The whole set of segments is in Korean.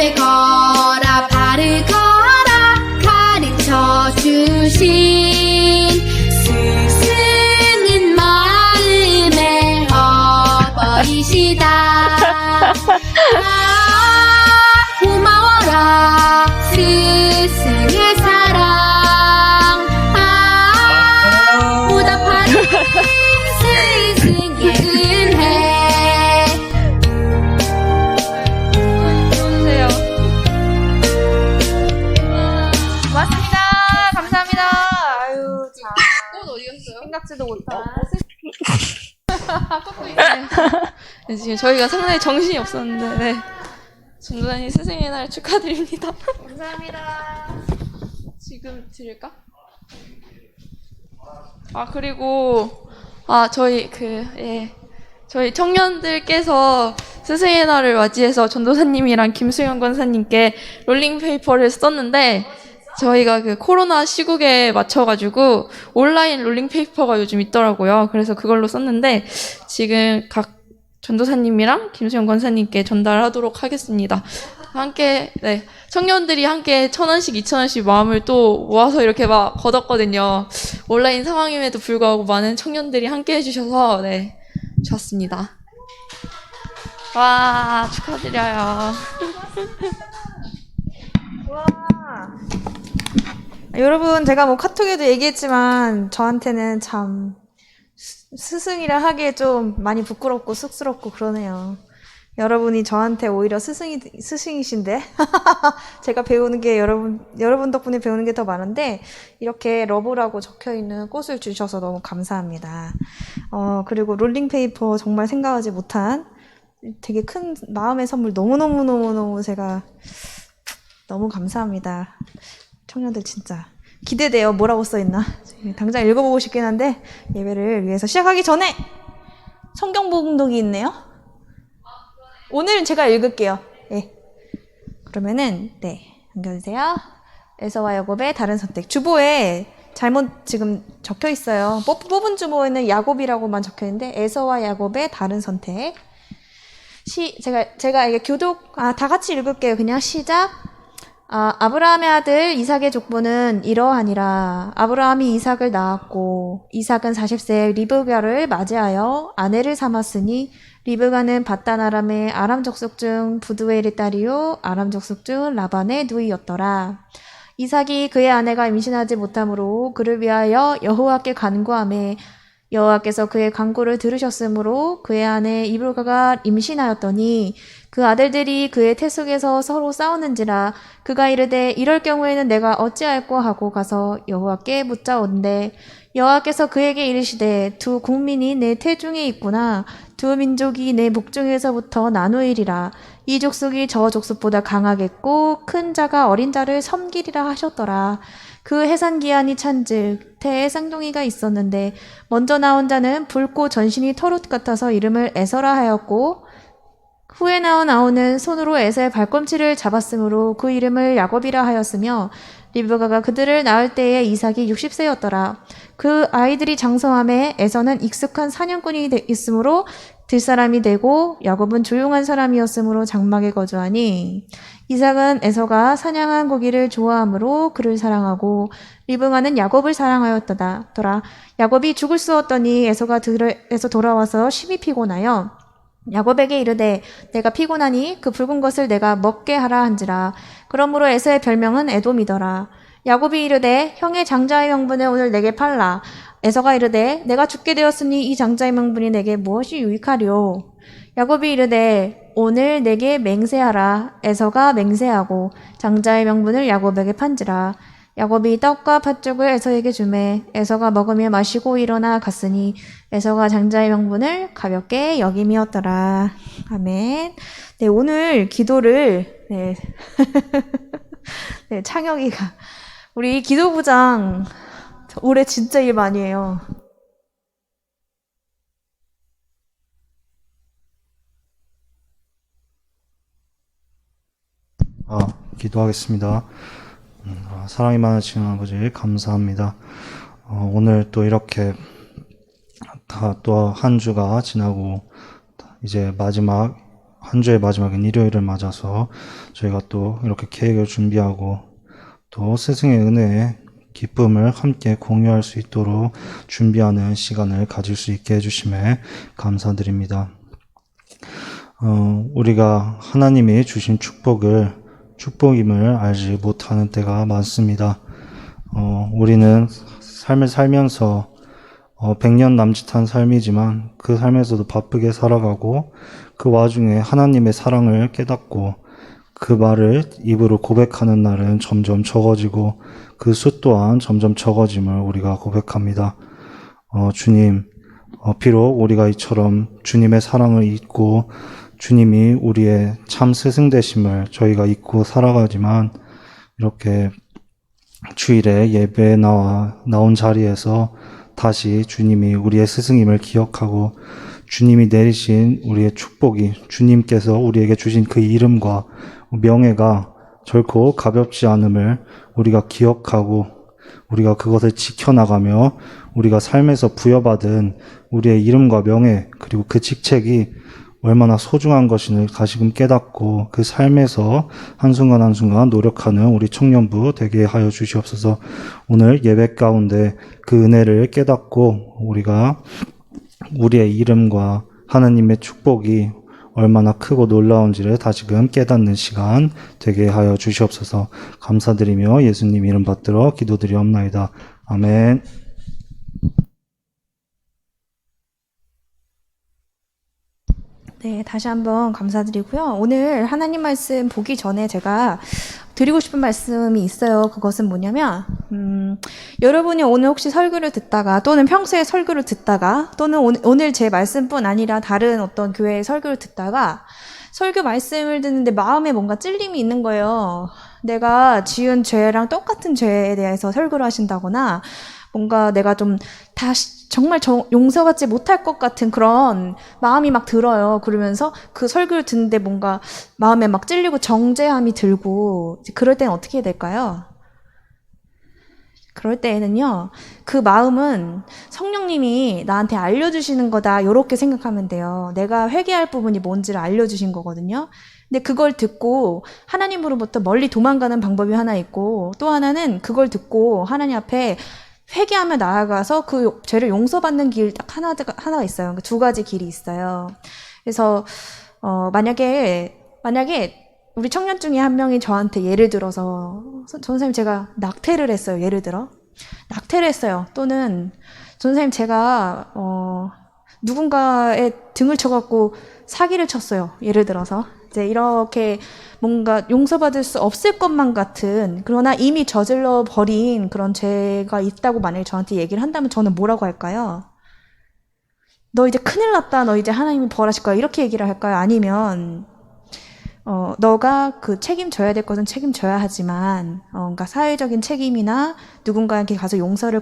곱게 걸어 바르 걸어 가르쳐 주신 스승인 마음에 어버이시다. 고마워라 스승의 사랑. 보답하는 스승의 은혜. 좋으세요. 고맙습니다. 감사합니다. 아유, 자. 꽃 어디 갔어요? 생각지도 못한. 네, 지금 저희가 상당히 정신이 없었는데, 네. 전도사님 스승의 날 축하드립니다. 감사합니다. 지금 드릴까? 그리고, 저희 청년들께서 스승의 날을 맞이해서 전도사님이랑 김수영 권사님께 롤링페이퍼를 썼는데, 저희가 그 코로나 시국에 맞춰가지고 온라인 롤링페이퍼가 요즘 있더라고요. 그래서 그걸로 썼는데, 지금 각 전도사님이랑 김수영 권사님께 전달하도록 하겠습니다. 함께, 네. 청년들이 함께 1,000원씩, 2,000원씩 마음을 또 모아서 이렇게 막 걷었거든요. 온라인 상황임에도 불구하고 많은 청년들이 함께 해주셔서, 네. 좋았습니다. 와, 축하드려요. 와. 여러분, 제가 뭐 카톡에도 얘기했지만 저한테는 참 스승이라 하기에 좀 많이 부끄럽고 쑥스럽고 그러네요. 여러분이 저한테 오히려 스승이신데 제가 배우는 게 여러분 덕분에 배우는 게 더 많은데 이렇게 러브라고 적혀있는 꽃을 주셔서 너무 감사합니다. 그리고 롤링페이퍼 정말 생각하지 못한 되게 큰 마음의 선물 너무너무너무너무 제가 너무 감사합니다. 청년들 진짜 기대돼요. 뭐라고 써있나 당장 읽어보고 싶긴 한데 예배를 위해서 시작하기 전에 성경 봉독이 있네요. 오늘은 제가 읽을게요. 네. 그러면은 넘겨주세요. 에서와 야곱의 다른 선택. 주보에 잘못 지금 적혀 있어요. 뽑은 주보에는 야곱이라고만 적혀 있는데 에서와 야곱의 다른 선택. 제가 이게 다 같이 읽을게요. 그냥 시작. 아브라함의 아들 이삭의 족보는 이러하니라. 아브라함이 이삭을 낳았고 이삭은 40세에 리브가를 맞이하여 아내를 삼았으니 리브가는 밧단 아람의 아람 족속 중 부두엘의 딸이요 아람 족속 중 라반의 누이였더라. 이삭이 그의 아내가 임신하지 못하므로 그를 위하여 여호와께 간구하매 여호와께서 그의 간구를 들으셨으므로 그의 아내 리브가가 임신하였더니 그 아들들이 그의 태 속에서 서로 싸우는지라 그가 이르되 이럴 경우에는 내가 어찌할꼬 하고 가서 여호와께 묻자온대 여호와께서 그에게 이르시되 두 국민이 내 태중에 있구나 두 민족이 내 목중에서부터 나누이리라 이 족속이 저 족속보다 강하겠고 큰 자가 어린 자를 섬기리라 하셨더라. 그 해산 기한이 찬즉 태에 쌍둥이가 있었는데 먼저 나온 자는 붉고 전신이 털옷 같아서 이름을 에서라 하였고 후에 나온 아우는 손으로 에서의 발꿈치를 잡았으므로 그 이름을 야곱이라 하였으며 리브가가 그들을 낳을 때에 이삭이 60세였더라. 그 아이들이 장성함에 에서는 익숙한 사냥꾼이 있으므로 들사람이 되고 야곱은 조용한 사람이었으므로 장막에 거주하니 이삭은 에서가 사냥한 고기를 좋아하므로 그를 사랑하고 리브가는 야곱을 사랑하였더라. 야곱이 죽을 쑤었더니 에서가 들에서 돌아와서 심히 피곤하여 야곱에게 이르되 내가 피곤하니 그 붉은 것을 내가 먹게 하라 한지라. 그러므로 에서의 별명은 에돔이더라. 야곱이 이르되 형의 장자의 명분을 오늘 내게 팔라. 에서가 이르되 내가 죽게 되었으니 이 장자의 명분이 내게 무엇이 유익하리요. 야곱이 이르되 오늘 내게 맹세하라. 에서가 맹세하고 장자의 명분을 야곱에게 판지라. 야곱이 떡과 팥죽을 에서에게 주매 에서가 먹으며 마시고 일어나 갔으니 에서가 장자의 명분을 가볍게 여김이었더라. 아멘. 네, 오늘 기도를 창혁이가 우리 기도부장 올해 진짜 일 많이 해요. 기도하겠습니다. 사랑이 많으신 아버지 감사합니다. 오늘 또 이렇게 또 한 주가 지나고 이제 마지막 한 주의 마지막인 일요일을 맞아서 저희가 또 이렇게 계획을 준비하고 또 스승의 은혜에 기쁨을 함께 공유할 수 있도록 준비하는 시간을 가질 수 있게 해주심에 감사드립니다. 우리가 하나님이 주신 축복임을 알지 못하는 때가 많습니다. 우리는 삶을 살면서 100년 남짓한 삶이지만 그 삶에서도 바쁘게 살아가고 그 와중에 하나님의 사랑을 깨닫고 그 말을 입으로 고백하는 날은 점점 적어지고 그 수 또한 점점 적어짐을 우리가 고백합니다. 주님, 비록 우리가 이처럼 주님의 사랑을 잊고 주님이 우리의 참 스승 되심을 저희가 잊고 살아가지만 이렇게 주일에 예배에 나온 자리에서 다시 주님이 우리의 스승임을 기억하고 주님이 내리신 우리의 축복이 주님께서 우리에게 주신 그 이름과 명예가 결코 가볍지 않음을 우리가 기억하고 우리가 그것을 지켜나가며 우리가 삶에서 부여받은 우리의 이름과 명예 그리고 그 직책이 얼마나 소중한 것인을 다시금 깨닫고 그 삶에서 한순간 한순간 노력하는 우리 청년부 되게 하여 주시옵소서. 오늘 예배 가운데 그 은혜를 깨닫고 우리가 우리의 이름과 하나님의 축복이 얼마나 크고 놀라운지를 다시금 깨닫는 시간 되게 하여 주시옵소서. 감사드리며 예수님 이름 받들어 기도드리옵나이다. 아멘. 네, 다시 한번 감사드리고요. 오늘 하나님 말씀 보기 전에 제가 드리고 싶은 말씀이 있어요. 그것은 뭐냐면 여러분이 오늘 혹시 설교를 듣다가 또는 평소에 설교를 듣다가 또는 오늘 제 말씀뿐 아니라 다른 어떤 교회의 설교를 듣다가 설교 말씀을 듣는데 마음에 뭔가 찔림이 있는 거예요. 내가 지은 죄랑 똑같은 죄에 대해서 설교를 하신다거나 뭔가 내가 좀 다시 정말 용서받지 못할 것 같은 그런 마음이 막 들어요. 그러면서 그 설교를 듣는데 뭔가 마음에 막 찔리고 정죄함이 들고 그럴 때는 어떻게 해야 될까요? 그럴 때에는요. 그 마음은 성령님이 나한테 알려주시는 거다 이렇게 생각하면 돼요. 내가 회개할 부분이 뭔지를 알려주신 거거든요. 근데 그걸 듣고 하나님으로부터 멀리 도망가는 방법이 하나 있고 또 하나는 그걸 듣고 하나님 앞에 회개하며 나아가서 그 죄를 용서받는 길 딱 하나가 있어요. 그러니까 두 가지 길이 있어요. 그래서 만약에 우리 청년 중에 한 명이 저한테 예를 들어서 전사님 제가 낙태를 했어요. 예를 들어 낙태를 했어요. 또는 전사님 제가 누군가의 등을 쳐갖고 사기를 쳤어요. 예를 들어서 이제 이렇게 뭔가 용서받을 수 없을 것만 같은 그러나 이미 저질러 버린 그런 죄가 있다고 만약에 저한테 얘기를 한다면 저는 뭐라고 할까요? 너 이제 큰일 났다. 너 이제 하나님이 벌하실 거야. 이렇게 얘기를 할까요? 아니면 너가 그 책임져야 될 것은 책임져야 하지만 그러니까 사회적인 책임이나 누군가에게 가서 용서를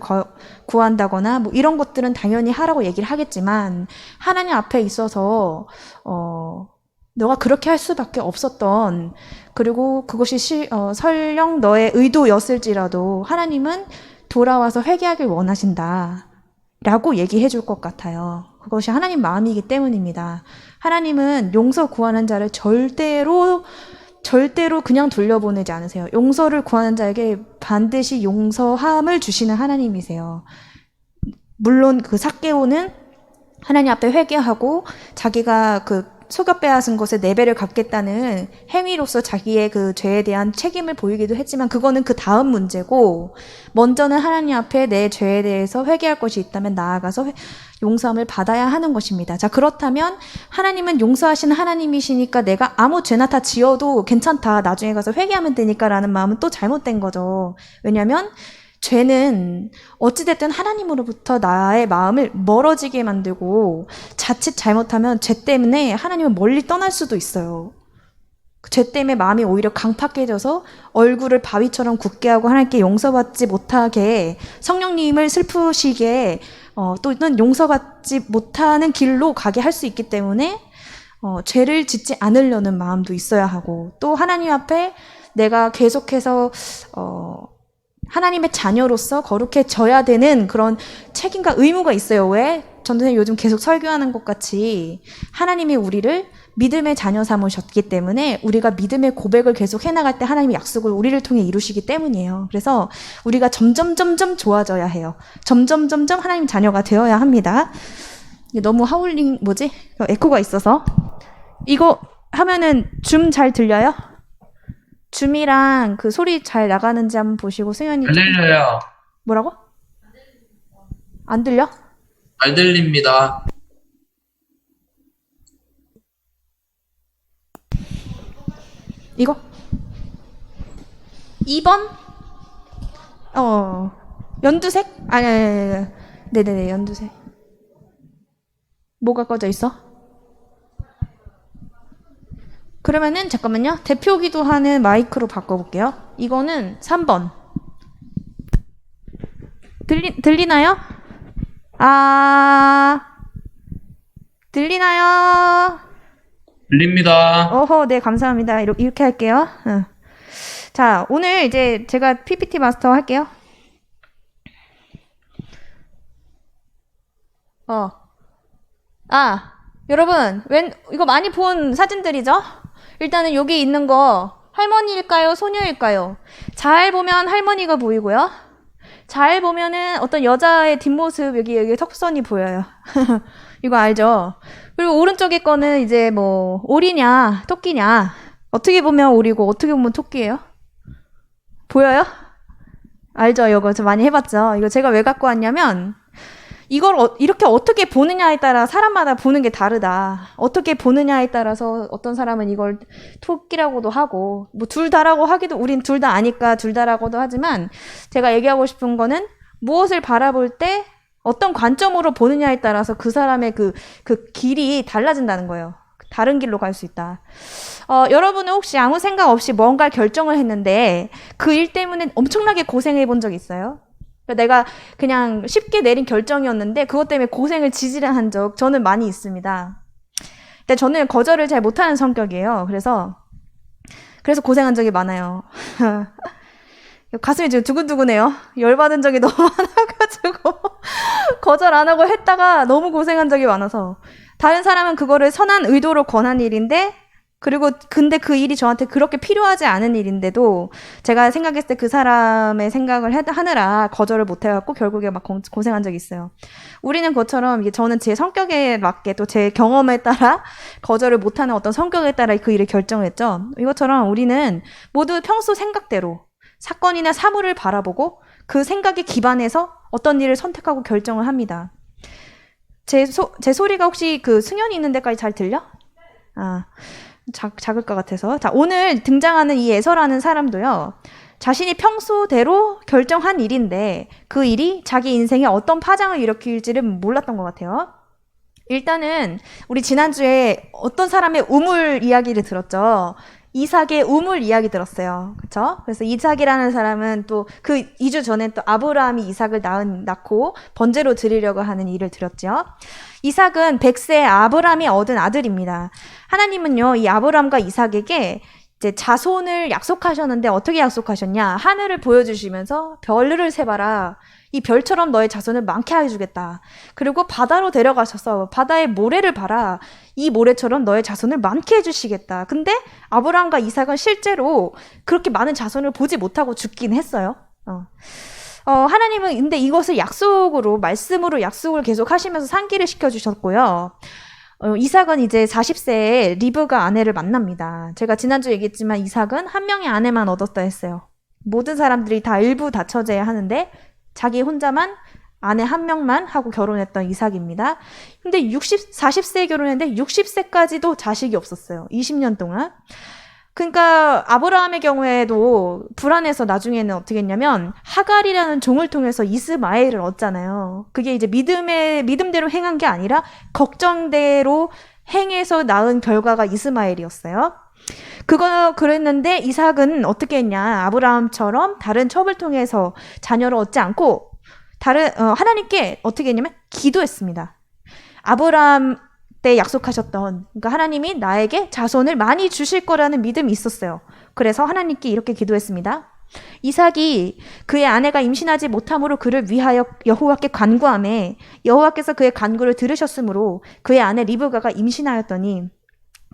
구한다거나 뭐 이런 것들은 당연히 하라고 얘기를 하겠지만 하나님 앞에 있어서 너가 그렇게 할 수밖에 없었던 그리고 그것이 설령 너의 의도였을지라도 하나님은 돌아와서 회개하길 원하신다 라고 얘기해 줄 것 같아요. 그것이 하나님 마음이기 때문입니다. 하나님은 용서 구하는 자를 절대로 그냥 돌려보내지 않으세요. 용서를 구하는 자에게 반드시 용서함을 주시는 하나님이세요. 물론 그 삭개오는 하나님 앞에 회개하고 자기가 그 속여 빼앗은 것에 네 배를 갚겠다는 행위로서 자기의 그 죄에 대한 책임을 보이기도 했지만 그거는 그 다음 문제고 먼저는 하나님 앞에 내 죄에 대해서 회개할 것이 있다면 나아가서 용서함을 받아야 하는 것입니다. 자, 그렇다면 하나님은 용서하시는 하나님이시니까 내가 아무 죄나 다 지어도 괜찮다. 나중에 가서 회개하면 되니까 라는 마음은 또 잘못된 거죠. 왜냐하면 죄는 어찌됐든 하나님으로부터 나의 마음을 멀어지게 만들고 자칫 잘못하면 죄 때문에 하나님을 멀리 떠날 수도 있어요. 죄 때문에 마음이 오히려 강팍해져서 얼굴을 바위처럼 굳게 하고 하나님께 용서받지 못하게 성령님을 슬프시게 또는 용서받지 못하는 길로 가게 할 수 있기 때문에 죄를 짓지 않으려는 마음도 있어야 하고 또 하나님 앞에 내가 계속해서 하나님의 자녀로서 거룩해져야 되는 그런 책임과 의무가 있어요. 왜? 전도사님 요즘 계속 설교하는 것 같이 하나님이 우리를 믿음의 자녀 삼으셨기 때문에 우리가 믿음의 고백을 계속 해나갈 때 하나님의 약속을 우리를 통해 이루시기 때문이에요. 그래서 우리가 점점 좋아져야 해요. 점점 하나님 자녀가 되어야 합니다. 이게 너무 에코가 있어서. 이거 하면은 줌 잘 들려요? 줌이랑 그 소리 잘 나가는지 한번 보시고 승현이 잘 들려요. 뭐라고? 안 들려? 잘 들립니다. 이거? 2번? 연두색? 아니, 네네네, 연두색. 뭐가 꺼져 있어? 그러면은, 잠깐만요. 대표 기도하는 마이크로 바꿔볼게요. 이거는 3번. 들리나요? 들리나요? 들립니다. 네, 감사합니다. 이렇게 할게요. 응. 자, 오늘 이제 제가 PPT 마스터 할게요. 여러분, 이거 많이 본 사진들이죠? 일단은 여기 있는 거 할머니일까요? 소녀일까요? 잘 보면 할머니가 보이고요. 잘 보면은 어떤 여자의 뒷모습, 여기 턱선이 보여요. 이거 알죠? 그리고 오른쪽에 거는 이제 뭐 오리냐 토끼냐, 어떻게 보면 오리고 어떻게 보면 토끼예요? 보여요? 알죠? 이거 저 많이 해봤죠? 이거 제가 왜 갖고 왔냐면, 이걸 이렇게 어떻게 보느냐에 따라 사람마다 보는 게 다르다. 어떻게 보느냐에 따라서 어떤 사람은 이걸 토끼라고도 하고, 뭐 둘 다라고 하기도, 우린 둘 다 아니까 둘 다라고도 하지만, 제가 얘기하고 싶은 거는 무엇을 바라볼 때 어떤 관점으로 보느냐에 따라서 그 사람의 그 길이 달라진다는 거예요. 다른 길로 갈 수 있다. 여러분은 혹시 아무 생각 없이 뭔가를 결정을 했는데 그 일 때문에 엄청나게 고생해 본 적 있어요? 내가 그냥 쉽게 내린 결정이었는데 그것 때문에 고생을 지지한 적 저는 많이 있습니다. 근데 저는 거절을 잘 못하는 성격이에요. 그래서 고생한 적이 많아요. 가슴이 지금 두근두근해요. 열받은 적이 너무 많아가지고 거절 안 하고 했다가 너무 고생한 적이 많아서. 다른 사람은 그거를 선한 의도로 권한 일인데, 근데 그 일이 저한테 그렇게 필요하지 않은 일인데도 제가 생각했을 때 그 사람의 생각을 하느라 거절을 못 해갖고 결국에 막 고생한 적이 있어요. 우리는 그것처럼 저는 제 성격에 맞게 또 제 경험에 따라 거절을 못하는 어떤 성격에 따라 그 일을 결정을 했죠. 이것처럼 우리는 모두 평소 생각대로 사건이나 사물을 바라보고 그 생각에 기반해서 어떤 일을 선택하고 결정을 합니다. 제 소리가 혹시 그 승현이 있는 데까지 잘 들려? 작을 것 같아서. 자, 오늘 등장하는 이 에서라는 사람도요, 자신이 평소대로 결정한 일인데 그 일이 자기 인생에 어떤 파장을 일으킬지를 몰랐던 것 같아요. 일단은 우리 지난주에 어떤 사람의 우물 이야기를 들었죠. 이삭의 우물 이야기 들었어요. 그쵸? 그래서 이삭이라는 사람은 또 그 2주 전에 또 아브라함이 이삭을 낳고 번제로 드리려고 하는 일을 들었죠. 이삭은 100세 아브라함이 얻은 아들입니다. 하나님은요, 이 아브라함과 이삭에게 이제 자손을 약속하셨는데 어떻게 약속하셨냐? 하늘을 보여주시면서 별을 세봐라. 이 별처럼 너의 자손을 많게 해주겠다. 그리고 바다로 데려가셔서 바다의 모래를 봐라. 이 모래처럼 너의 자손을 많게 해주시겠다. 근데 아브라함과 이삭은 실제로 그렇게 많은 자손을 보지 못하고 죽긴 했어요. 하나님은 근데 이것을 말씀으로 약속을 계속 하시면서 상기를 시켜주셨고요. 이삭은 이제 40세에 리브가 아내를 만납니다. 제가 지난주에 얘기했지만 이삭은 한 명의 아내만 얻었다 했어요. 모든 사람들이 다 일부 다처제야 하는데 자기 혼자만 아내 한 명만 하고 결혼했던 이삭입니다. 근데 40세에 결혼했는데 60세까지도 자식이 없었어요. 20년 동안. 그러니까 아브라함의 경우에도 불안해서 나중에는 어떻게 했냐면 하갈이라는 종을 통해서 이스마엘을 얻잖아요. 그게 이제 믿음대로 행한 게 아니라 걱정대로 행해서 낳은 결과가 이스마엘이었어요. 그랬는데 이삭은 어떻게 했냐? 아브라함처럼 다른 첩을 통해서 자녀를 얻지 않고 하나님께 어떻게 했냐면 기도했습니다. 아브라함 때 약속하셨던, 그러니까 하나님이 나에게 자손을 많이 주실 거라는 믿음이 있었어요. 그래서 하나님께 이렇게 기도했습니다. 이삭이 그의 아내가 임신하지 못함으로 그를 위하여 여호와께 간구하매 여호와께서 그의 간구를 들으셨으므로 그의 아내 리브가가 임신하였더니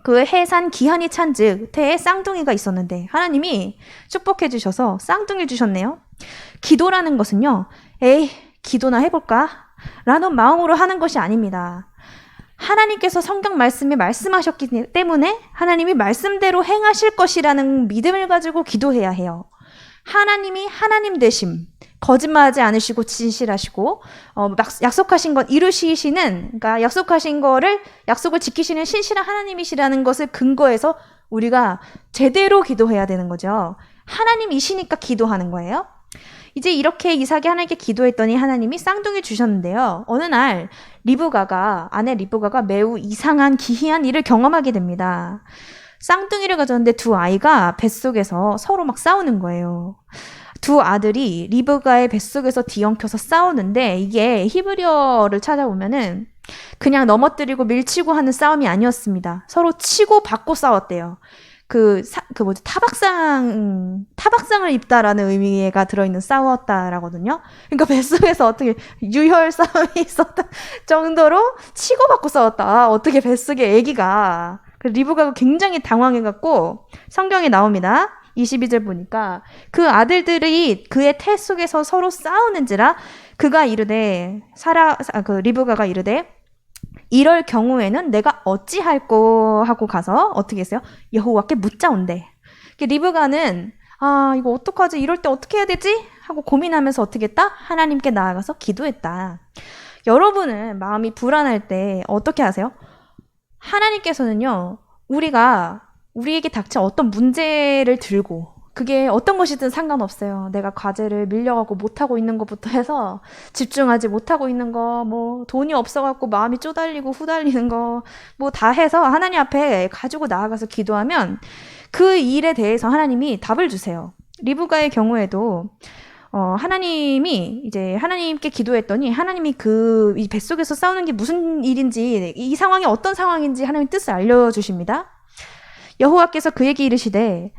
그 해산 기한이 찬즉 태에 쌍둥이가 있었는데 하나님이 축복해 주셔서 쌍둥이를 주셨네요. 기도라는 것은요. 에이, 기도나 해볼까? 라는 마음으로 하는 것이 아닙니다. 하나님께서 성경 말씀에 말씀하셨기 때문에 하나님이 말씀대로 행하실 것이라는 믿음을 가지고 기도해야 해요. 하나님이 하나님 되심, 거짓말하지 않으시고 진실하시고 약속하신 것 이루시는, 그러니까 약속하신 거를 약속을 지키시는 신실한 하나님이시라는 것을 근거해서 우리가 제대로 기도해야 되는 거죠. 하나님이시니까 기도하는 거예요. 이제 이렇게 이삭이 하나님께 기도했더니 하나님이 쌍둥이 주셨는데요. 어느 날 아내 리브가가 매우 이상한 기이한 일을 경험하게 됩니다. 쌍둥이를 가졌는데 두 아이가 뱃속에서 서로 막 싸우는 거예요. 두 아들이 리브가의 뱃속에서 뒤엉켜서 싸우는데 이게 히브리어를 찾아보면은 그냥 넘어뜨리고 밀치고 하는 싸움이 아니었습니다. 서로 치고 받고 싸웠대요. 타박상을 입다라는 의미가 들어있는 싸웠다라거든요. 그러니까 뱃속에서 어떻게 유혈 싸움이 있었다 정도로 치고받고 싸웠다. 어떻게 뱃속에 아기가. 리브가가 굉장히 당황해갖고 성경에 나옵니다. 22절 보니까 그 아들들이 그의 태 속에서 서로 싸우는지라 그가 이르되 리브가가 이르되 이럴 경우에는 내가 어찌할꼬 하고 가서 어떻게 했어요? 여호와께 묻자온대. 리브가는 이거 어떡하지? 이럴 때 어떻게 해야 되지? 하고 고민하면서 어떻게 했다? 하나님께 나아가서 기도했다. 여러분은 마음이 불안할 때 어떻게 하세요? 하나님께서는요, 우리에게 닥친 어떤 문제를 들고 그게 어떤 것이든 상관없어요. 내가 과제를 밀려가고 못하고 있는 것부터 해서 집중하지 못하고 있는 거, 돈이 없어갖고 마음이 쪼달리고 후달리는 거, 다 해서 하나님 앞에 가지고 나아가서 기도하면 그 일에 대해서 하나님이 답을 주세요. 리브가의 경우에도 하나님이 이제 하나님께 기도했더니 하나님이 이 뱃속에서 싸우는 게 무슨 일인지, 이 상황이 어떤 상황인지 하나님의 뜻을 알려주십니다. 여호와께서 그에게 이르시되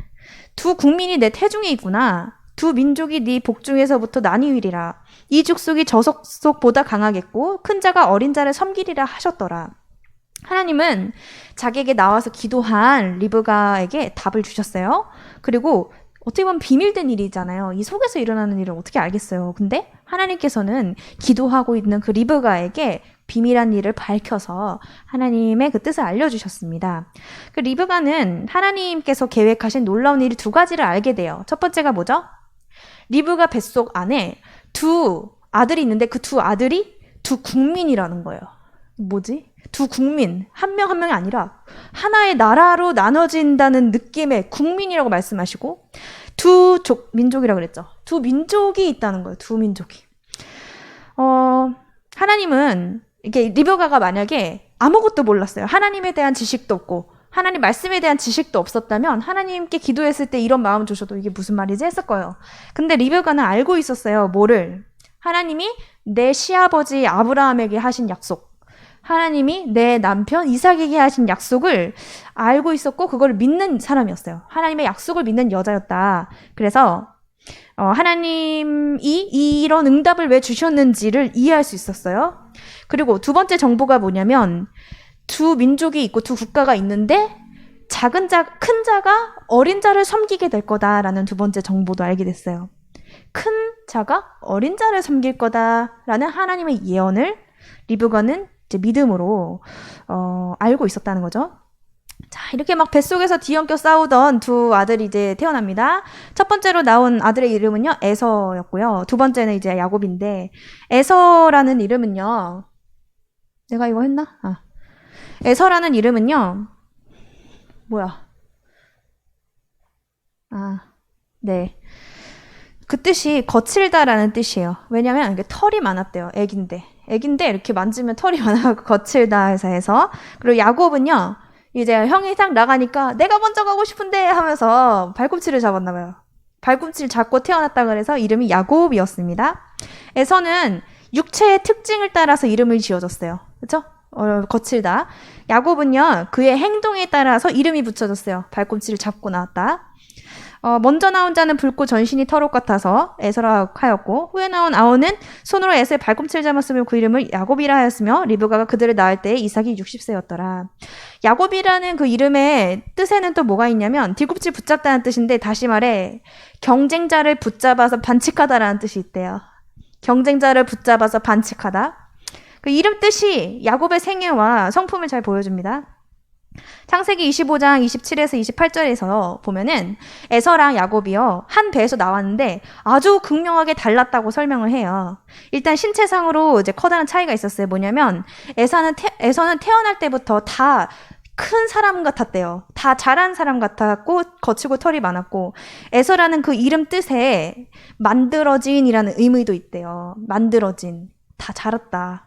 두 국민이 내 태중에 있구나. 두 민족이 네 복중에서부터 나뉘으리라. 이 족속이 저 족속보다 강하겠고 큰 자가 어린 자를 섬기리라 하셨더라. 하나님은 자기에게 나와서 기도한 리브가에게 답을 주셨어요. 그리고 어떻게 보면 비밀된 일이잖아요. 이 속에서 일어나는 일을 어떻게 알겠어요. 근데 하나님께서는 기도하고 있는 그 리브가에게 비밀한 일을 밝혀서 하나님의 그 뜻을 알려주셨습니다. 그 리브가는 하나님께서 계획하신 놀라운 일 두 가지를 알게 돼요. 첫 번째가 뭐죠? 리브가 뱃속 안에 두 아들이 있는데 그 두 아들이 두 국민이라는 거예요. 뭐지? 두 국민, 한 명 한 명이 아니라 하나의 나라로 나눠진다는 느낌의 국민이라고 말씀하시고 민족이라고 그랬죠. 두 민족이 있다는 거예요. 두 민족이. 하나님은 이게 리브가가 만약에 아무것도 몰랐어요. 하나님에 대한 지식도 없고 하나님 말씀에 대한 지식도 없었다면 하나님께 기도했을 때 이런 마음 주셔도 이게 무슨 말이지 했을 거예요. 근데 리브가는 알고 있었어요. 뭐를? 하나님이 내 시아버지 아브라함에게 하신 약속, 하나님이 내 남편 이삭에게 하신 약속을 알고 있었고 그걸 믿는 사람이었어요. 하나님의 약속을 믿는 여자였다. 그래서 하나님이 이런 응답을 왜 주셨는지를 이해할 수 있었어요. 그리고 두 번째 정보가 뭐냐면 두 민족이 있고 두 국가가 있는데 큰 자가 어린 자를 섬기게 될 거다라는 두 번째 정보도 알게 됐어요. 큰 자가 어린 자를 섬길 거다라는 하나님의 예언을 리브가는 이제 믿음으로 알고 있었다는 거죠. 자, 이렇게 막 뱃속에서 뒤엉켜 싸우던 두 아들이 이제 태어납니다. 첫 번째로 나온 아들의 이름은요, 에서였고요. 두 번째는 이제 야곱인데, 에서라는 이름은요, 내가 이거 했나? 에서라는 이름은요, 네. 그 뜻이 거칠다라는 뜻이에요. 왜냐면 이게 털이 많았대요. 애긴데 이렇게 만지면 털이 많아서 거칠다 해서. 그리고 야곱은요, 이제 형이 딱 나가니까 내가 먼저 가고 싶은데 하면서 발꿈치를 잡았나 봐요. 발꿈치를 잡고 태어났다 그래서 이름이 야곱이었습니다. 에서는 육체의 특징을 따라서 이름을 지어줬어요. 그렇죠? 거칠다. 야곱은요, 그의 행동에 따라서 이름이 붙여졌어요. 발꿈치를 잡고 나왔다. 먼저 나온 자는 붉고 전신이 털옷 같아서 에서라 하였고 후에 나온 아오는 손으로 에서의 발꿈치를 잡았으며 그 이름을 야곱이라 하였으며 리브가가 그들을 낳을 때에 이삭이 60세였더라. 야곱이라는 그 이름의 뜻에는 또 뭐가 있냐면 뒤꿈치 붙잡다는 뜻인데 다시 말해 경쟁자를 붙잡아서 반칙하다라는 뜻이 있대요. 경쟁자를 붙잡아서 반칙하다. 그 이름 뜻이 야곱의 생애와 성품을 잘 보여줍니다. 창세기 25장 27에서 28절에서 보면은 에서랑 야곱이요 한 배에서 나왔는데 아주 극명하게 달랐다고 설명을 해요. 일단 신체상으로 이제 커다란 차이가 있었어요. 뭐냐면 에서는 태어날 때부터 다 큰 사람 같았대요. 다 잘한 사람 같았고 거치고 털이 많았고 에서라는 그 이름 뜻에 만들어진이라는 의미도 있대요. 만들어진, 다 자랐다.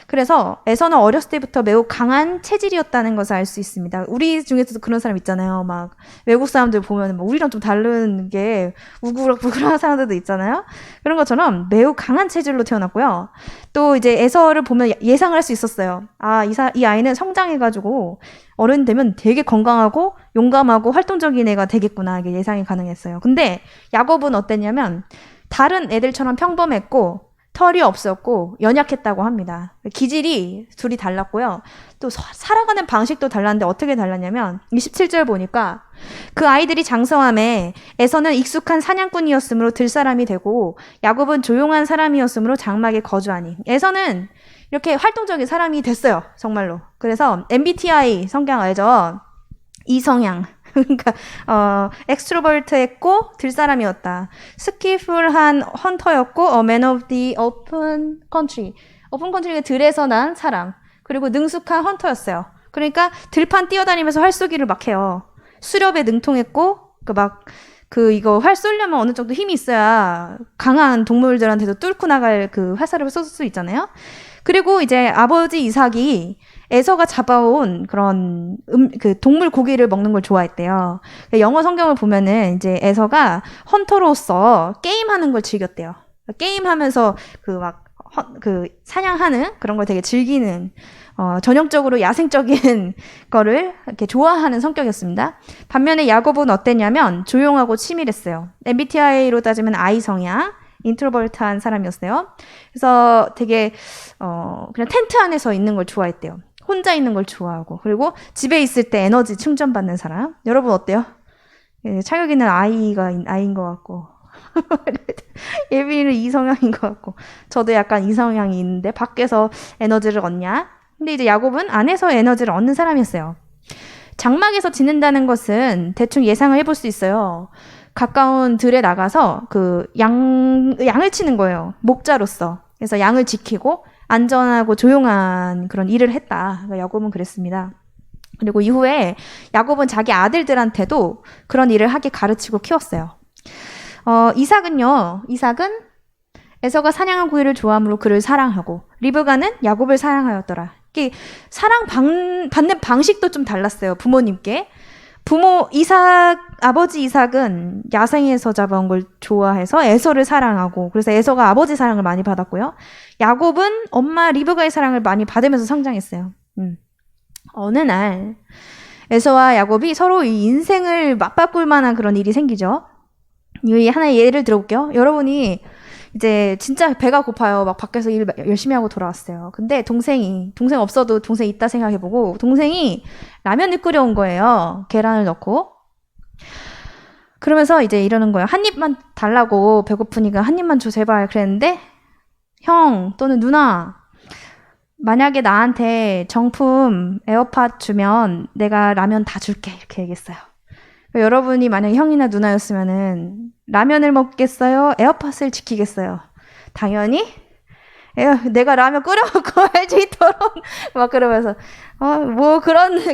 그래서 에서는 어렸을 때부터 매우 강한 체질이었다는 것을 알 수 있습니다. 우리 중에서도 그런 사람 있잖아요. 막 외국 사람들 보면 뭐 우리랑 좀 다른 게 우글우글한 사람들도 있잖아요. 그런 것처럼 매우 강한 체질로 태어났고요. 또 이제 에서를 보면 예상을 할 수 있었어요. 아, 이 아이는 성장해가지고 어른 되면 되게 건강하고 용감하고 활동적인 애가 되겠구나. 이게 예상이 가능했어요. 근데 야곱은 어땠냐면 다른 애들처럼 평범했고 털이 없었고 연약했다고 합니다. 기질이 둘이 달랐고요. 또 살아가는 방식도 달랐는데 어떻게 달랐냐면 27절 보니까 그 아이들이 장성함에 에서는 익숙한 사냥꾼이었으므로 들사람이 되고 야곱은 조용한 사람이었으므로 장막에 거주하니 에서는 이렇게 활동적인 사람이 됐어요. 정말로. 그래서 MBTI 성향 알죠? 이성향. 그러니까 엑스트로버트했고 들사람이었다. 스키풀한 헌터였고 man of the open country. 오픈 컨트리가 들에서 난 사람. 그리고 능숙한 헌터였어요. 그러니까 들판 뛰어다니면서 활 쏘기를 막 해요. 수렵에 능통했고 이거 활 쏘려면 어느 정도 힘이 있어야 강한 동물들한테도 뚫고 나갈 그 화살을 쏠 수 있잖아요. 그리고 이제 아버지 이삭이 에서가 잡아온 그런 그 동물 고기를 먹는 걸 좋아했대요. 영어 성경을 보면은 이제 에서가 헌터로서 게임하는 걸 즐겼대요. 게임하면서 사냥하는 그런 걸 되게 즐기는 전형적으로 야생적인 거를 이렇게 좋아하는 성격이었습니다. 반면에 야곱은 어땠냐면 조용하고 치밀했어요. MBTI로 따지면 I 성향, 인트로버트한 사람이었어요. 그래서 되게 그냥 텐트 안에서 있는 걸 좋아했대요. 혼자 있는 걸 좋아하고 그리고 집에 있을 때 에너지 충전받는 사람. 여러분 어때요? 차격이는 I인 것 같고 예빈이는 이성향인 것 같고 저도 약간 이성향이 있는데 밖에서 에너지를 얻냐? 근데 이제 야곱은 안에서 에너지를 얻는 사람이었어요. 장막에서 지낸다는 것은 대충 예상을 해볼 수 있어요. 가까운 들에 나가서 양을 치는 거예요. 목자로서. 그래서 양을 지키고 안전하고 조용한 그런 일을 했다. 야곱은 그랬습니다. 그리고 이후에 야곱은 자기 아들들한테도 그런 일을 하게 가르치고 키웠어요. 이삭은 에서가 사냥한 고기를 좋아함으로 그를 사랑하고 리브가는 야곱을 사랑하였더라. 사랑받는 방식도 좀 달랐어요. 부모님께. 아버지 이삭은 야생에서 잡아온 걸 좋아해서 에서를 사랑하고 그래서 에서가 아버지 사랑을 많이 받았고요. 야곱은 엄마 리브가의 사랑을 많이 받으면서 성장했어요. 어느 날 에서와 야곱이 서로 이 인생을 맞바꿀 만한 그런 일이 생기죠. 이 하나의 예를 들어볼게요. 여러분이 이제 진짜 배가 고파요. 막 밖에서 일 열심히 하고 돌아왔어요. 근데 동생 없어도 동생 있다 생각해보고 동생이 라면을 끓여온 거예요. 계란을 넣고. 그러면서 이제 이러는 거예요. 한 입만 달라고 배고프니까 한 입만 줘 제발 그랬는데 형 또는 누나 만약에 나한테 정품 에어팟 주면 내가 라면 다 줄게 이렇게 얘기했어요. 여러분이 만약에 형이나 누나였으면은 라면을 먹겠어요? 에어팟을 지키겠어요? 당연히 내가 라면 끓여먹고 알지 토론 막 그러면서